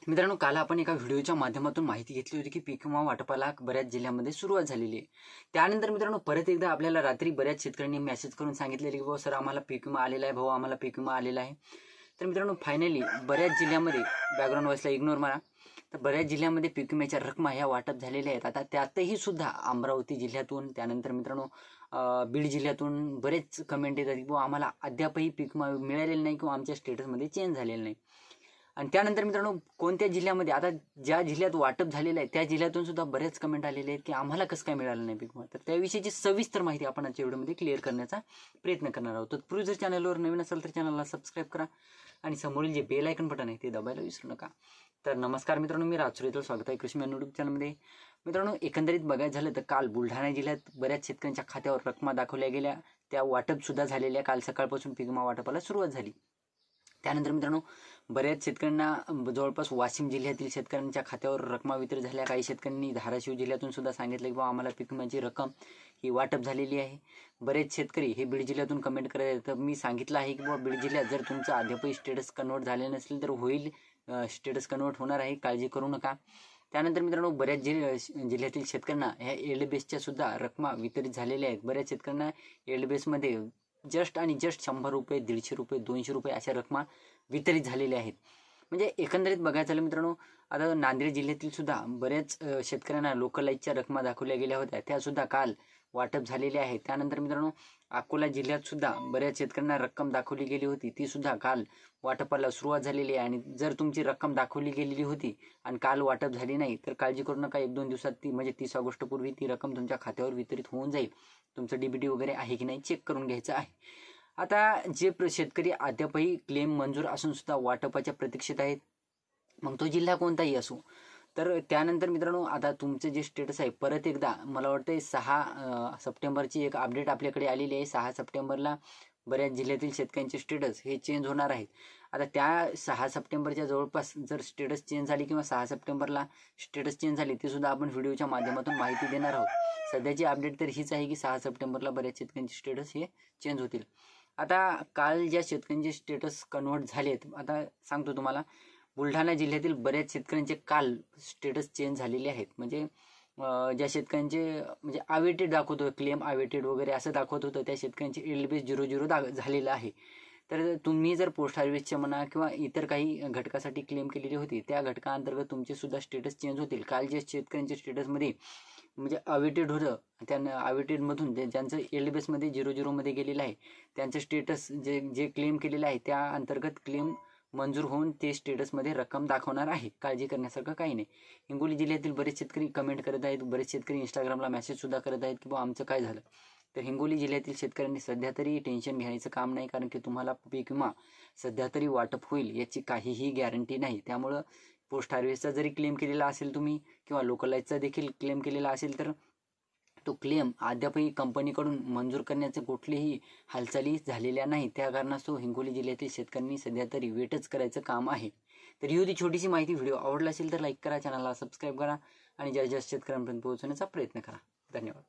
मित्रांनो, काल आपण एका व्हिडिओच्या माध्यमातून माहिती घेतली होती की पीक विमा वाटपाला बऱ्याच जिल्ह्यांमध्ये सुरुवात झालेली आहे। त्यानंतर मित्रांनो परत एकदा आपल्याला रात्री बऱ्याच शेतकऱ्यांनी मेसेज करून सांगितलेले की सर आम्हाला पीक विमा आलेला आहे, भाऊ आम्हाला पीक विमा आलेला आहे। तर मित्रांनो फायनली बऱ्याच जिल्ह्यांमध्ये बॅकग्राऊंड व्हॉइसला इग्नोर मारा, तर बऱ्याच जिल्ह्यांमध्ये पीक विम्याच्या रकमा ह्या वाटप झालेल्या आहेत। आता त्यातही सुद्धा अमरावती जिल्ह्यातून, त्यानंतर मित्रांनो बीड जिल्ह्यातून बरेच कमेंट येतात की आम्हाला अद्यापही पीक विमा मिळालेला नाही किंवा आमच्या स्टेटसमध्ये चेंज झालेलं नाही। आणि त्यानंतर मित्रांनो कोणत्या जिल्ह्यामध्ये, आता ज्या जिल्ह्यात वाटप झालेलं आहे त्या जिल्ह्यातून सुद्धा बरेच कमेंट आलेले आहेत की आम्हाला कसं काय मिळालं नाही पीक विमा। तर त्याविषयीची सविस्तर माहिती आपण आजच्या व्हिडिओमध्ये क्लिअर करण्याचा प्रयत्न करणार आहोत। तर पूर्वी जर चॅनलवर नवीन असेल तर चॅनलला सबस्क्राईब करा आणि समोरील जे बेल आयकन बटन आहे ते दाबायला विसरू नका। तर नमस्कार मित्रांनो, मी राजसुरेतल स्वागत आहे कृषी मॅन यूट्यूब चॅनलमध्ये। मित्रांनो एकंदरीत बघायचं झालं तर काल बुलढाणा जिल्ह्यात बऱ्याच शेतकऱ्यांच्या खात्यावर रकमा दाखवल्या गेल्या, त्या वाटप सुद्धा झालेल्या। काल सकाळपासून पीक विमा वाटपाला सुरुवात झाली। त्यानंतर मित्रांनो बऱ्याच शेतकऱ्यांना जवळपास वाशिम जिल्ह्यातील शेतकऱ्यांच्या खात्यावर रकमा वितरित झाल्या। काही शेतकऱ्यांनी धाराशिव जिल्ह्यातून सुद्धा सांगितलं की आम्हाला पीक विम्याची रक्कम ही वाटप झालेली आहे। बरेच शेतकरी हे बीड जिल्ह्यातून कमेंट करत आहेत। तर मी सांगितलं आहे की बीड जिल्ह्यात जर तुमचं अद्यापही स्टेटस कन्वर्ट झाले नसेल तर होईल, स्टेटस कन्वर्ट होणार आहे, काळजी करू नका। त्यानंतर मित्रांनो बऱ्याच जिल्ह्यातील शेतकऱ्यांना ह्या एलडीबेसच्या सुद्धा रकमा वितरित झालेल्या आहेत। बऱ्याच शेतकऱ्यांना एलडीबेसमध्ये जस्ट 100 रुपये, 150 रुपये, 200 रुपये अशा रकमा वितरित झालेल्या आहेत। म्हणजे एकंदरीत बघायचं झालं मित्रांनो, आता नांदेड जिल्ह्यातील सुद्धा बऱ्याच शेतकऱ्यांना लोकलाईजच्या रकमा दाखवल्या गेल्या होत्या, त्या सुद्धा काल वाटप झालेल्या आहेत। त्यानंतर मित्रांनो अकोला जिल्ह्यात सुद्धा बऱ्याच शेतकऱ्यांना रक्कम दाखवली गेली होती, ती सुद्धा काल वाटपाला सुरुवात झालेली आहे। आणि जर तुमची रक्कम दाखवली गेलेली होती आणि काल वाटप झाली नाही तर काळजी करू नका, 1-2 दिवसात ती म्हणजे 30 ऑगस्ट पूर्वी ती रक्कम तुमच्या खात्यावर वितरित होऊन जाईल। तुमचं डीबीटी वगैरे आहे की नाही चेक करून घ्यायचं आहे। आता जे शेतकरी अद्यापही क्लेम मंजूर असून सुद्धा वाटपाच्या प्रतीक्षेत आहेत, मग तो जिल्हा कोणताही असो, तर त्यानंतर मित्रांनो आता तुमचं जे स्टेटस आहे परत एकदा मला वाटतं 6 सप्टेंबरची एक अपडेट आपल्याकडे आलेली आहे। 6 सप्टेंबरला बऱ्याच जिल्ह्यातील शेतकऱ्यांचे स्टेटस हे चेंज होणार आहेत। आता त्या 6 सप्टेंबरच्या जवळपास जर स्टेटस चेंज झाली किंवा 6 सप्टेंबरला स्टेटस चेंज झाली ती सुद्धा आपण व्हिडिओच्या माध्यमातून माहिती देणार आहोत। सध्याची अपडेट तर हीच आहे की 6 सप्टेंबरला बऱ्याच शेतकऱ्यांचे स्टेटस हे चेंज होतील। आता काल ज्या शेतकऱ्यांचे स्टेटस कन्वर्ट झालेत, आता सांगतो तुम्हाला, बुलढाणा जिल्ह्यातील बऱ्याच शेतकऱ्यांचे काल स्टेटस चेंज झालेले आहेत। म्हणजे ज्या शेतकऱ्यांचे म्हणजे अवेटेड दाखवत होतं, क्लेम अवेटेड वगैरे असं दाखवत होतं, त्या शेतकऱ्यांचे एलडीबेस 00 झालेलं आहे। तर तुम्ही जर पोस्ट हार्वेस्टचे म्हणा किंवा इतर काही घटकासाठी क्लेम केलेली होती त्या घटकाअंतर्गत तुमचे सुद्धा स्टेटस चेंज होतील। काल जे शेतकऱ्यांच्या स्टेटसमध्ये म्हणजे अवेटेड होतं, त्यांना अवेटेडमधून ज्यांचं एलडीबेसमध्ये 00 मध्ये गेलेलं आहे त्यांचं स्टेटस जे क्लेम केलेलं आहे त्या अंतर्गत क्लेम मंजूर होऊन ते स्टेटसमध्ये रक्कम दाखवणार आहे। काळजी करण्यासारखं काही नाही। हिंगोली जिल्ह्यातील बरेच शेतकरी कमेंट करत आहेत, बरेच शेतकरी इंस्टाग्रामला मेसेज सुद्धा करत आहेत की आमचं काय झालं। तर हिंगोली जिल्ह्यातील शेतकऱ्यांनी सध्या तरी टेन्शन घ्यायचं काम नाही, कारण की तुम्हाला पीक विमा सध्या तरी वाटप होईल याची काहीही गॅरंटी नाही। त्यामुळं पोस्ट हार्वेस्टचा जरी क्लेम केलेला असेल तुम्ही किंवा लोकलाईजचा देखील क्लेम केलेला असेल तर तो क्लेम अद्यापही कंपनीकडून मंजूर करण्याचे कुठलीही हालचाली झालेल्या नाही। त्या कारणास्तव हिंगोली जिल्ह्यातील शेतकऱ्यांनी सध्या तरी वेटच करायचं काम आहे। तर ही होती छोटीशी माहिती। व्हिडिओ आवडला असेल तर लाईक करा, चॅनलला सबस्क्राईब करा आणि जास्तीत जास्त शेतकऱ्यांपर्यंत पोहोचवण्याचा प्रयत्न करा। धन्यवाद।